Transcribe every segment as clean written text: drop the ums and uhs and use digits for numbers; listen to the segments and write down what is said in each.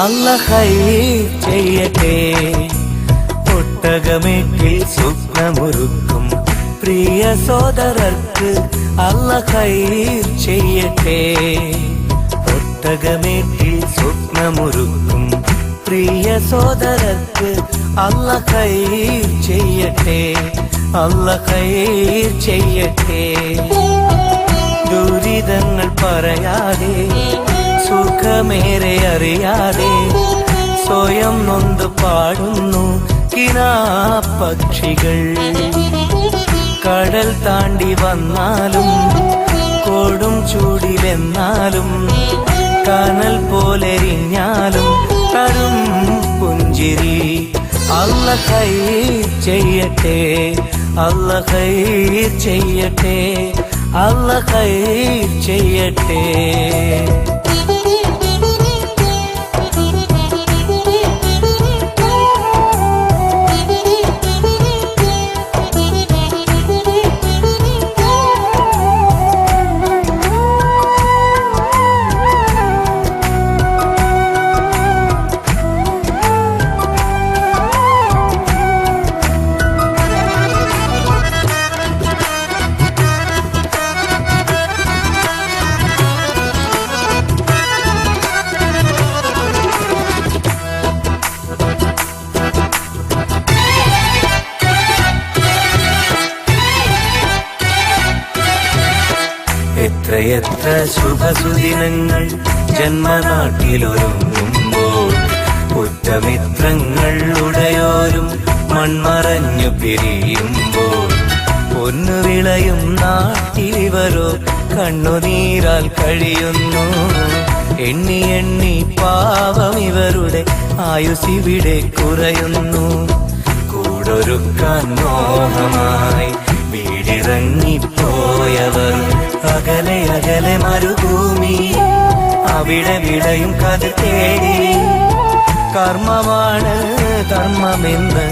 അല്ലാഹ് ഖൈർ ചെയ്യട്ടെ. ഒട്ടകമേറ്റിൽ സ്വപ്നമൊരുക്കും പ്രിയ സോദരർക്ക് അല്ലാഹ് ഖൈർ ചെയ്യട്ടെ. ഒട്ടകമേറ്റിൽ സ്വപ്നമൊരുക്കും പ്രിയ സോദരർക്ക് അല്ലാഹ് ഖൈർ ചെയ്യട്ടെ. അല്ലാഹ് ഖൈർ ചെയ്യട്ടെ. ദുരിതങ്ങൾ പറയാതെ സുഖമേറെ അറിയാതെ സ്വയം നൊന്ത് പാടുന്നു കിനാപ്പക്ഷികൾ. കടൽ താണ്ടി വന്നാലും കൊടും ചൂടിലെന്നാലും കനൽ പോലെരിഞ്ഞാലും തരും പുഞ്ചിരി. അല്ലാഹ് ഖൈർ ചെയ്യട്ടെ. അല്ലാഹ് ഖൈർ ചെയ്യട്ടെ. അല്ലാഹ് ഖൈർ ചെയ്യട്ടെ. എത്രയെത്ര ശുഭസുദിനങ്ങൾ ജന്മനാട്ടിലൊരുങ്ങുമ്പോൾ ഉറ്റമിത്രങ്ങൾ ഉടയോരും മൺമറഞ്ഞു പിരിയുമ്പോൾ പൊന്നു വിളയും നാട്ടിലിവരോ കണ്ണുനീരാൽ കഴിയുന്നു. എണ്ണി എണ്ണി പാവം ഇവരുടെ ആയുസിവിടെ കുറയുന്നു. കൂടൊരുക്കാൻ മോഹമായി വീടിറങ്ങിപ്പോയവർ അകലെ അകലെ മരുഭൂമി അവിടെ വിളയും കഥ തേടി. കർമ്മമാണ് ധർമ്മമെന്ന്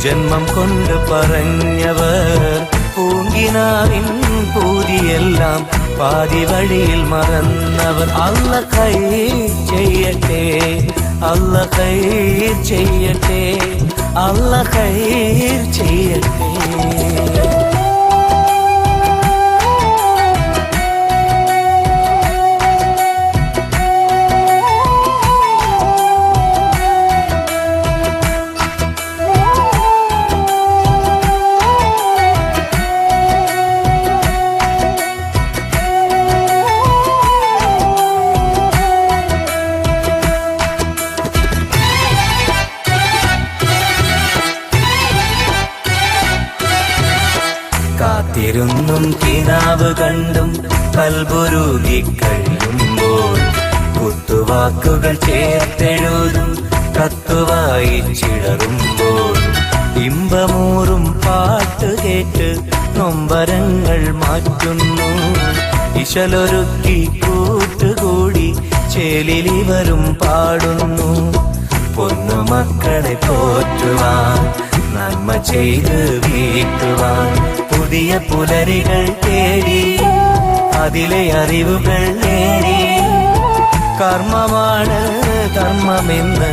ജന്മം കൊണ്ട് പറഞ്ഞവർ പൂങ്കിനാവിൻ പൂതിയെല്ലാം പാതി വഴിയിൽ മറന്നവർ. അല്ലാഹ് ഖൈർ ചെയ്യട്ടെ. അല്ലാഹ് ഖൈർ ചെയ്യട്ടെ. അല്ലാഹ് ഖൈർ ചെയ്യട്ടെ. കാത്തിരുന്നും കിനാവ് കണ്ടും കൽബുരുകി കഴിയുമ്പോൾ കുത്തുവാക്കുകൾ ചേർത്തെഴുതും കത്തുവായിച്ചിടറുമ്പോൾ ഇമ്പമൂറും പാട്ട് കേട്ട് നൊമ്പരങ്ങൾ മാറ്റുന്നു. ഇശലൊരുക്കി കൂട്ടുകൂടി ചേലിലിവരും പാടുന്നു. പൊന്നുമക്കളെ പോറ്റുവാൻ നന്മ ചെയ്ത് വീട്ടുവാൻ പുതിയ പുലരികൾ തേടി അതിലെ അറിവുകൾ നേടി. കർമ്മമാണ് ധർമ്മമെന്ന്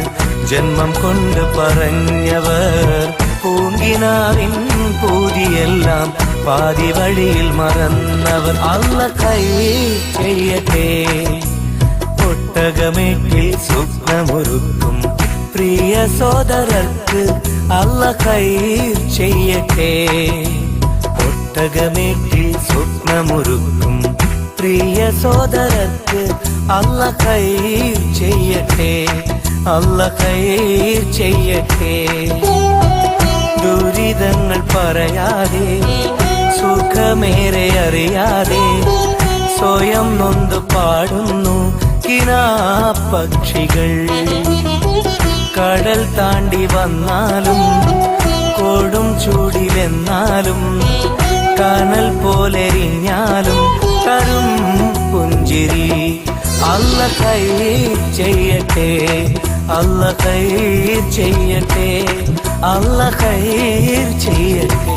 ജന്മം കൊണ്ട് പറഞ്ഞവർ പൂങ്കിനാവിൻ പൂതിയെല്ലാം പാതി വഴിയിൽ മറന്നവർ. അല്ലാഹ് ഖൈർ ചെയ്യട്ടെ. ഒട്ടകമേറ്റിൽ സ്വപ്നമൊരുക്കും പ്രിയ സോദരർക്ക് അല്ലാഹ് ഖൈർ ചെയ്യട്ടെ. ഒട്ടകമേറ്റിൽ സ്വപ്നമൊരുക്കും പ്രിയ സോദരർക്ക് അല്ലാഹ് ഖൈർ ചെയ്യട്ടെ. അല്ലാഹ് ഖൈർ ചെയ്യട്ടെ. ദുരിതങ്ങൾ പറയാതെ സുഖമേറെ അറിയാതെ സ്വയം നൊന്ത് പാടുന്നു കിനാപ്പക്ഷികൾ. കടൽ താണ്ടി വന്നാലും കൊടും ചൂടിലെന്നാലും കനൽ പോലെരിഞ്ഞാലും തരും പുഞ്ചിരി. അല്ലാഹ് ഖൈർ ചെയ്യട്ടെ. അല്ലാഹ് ഖൈർ ചെയ്യട്ടെ. അല്ലാഹ് ഖൈർ ചെയ്യട്ടെ.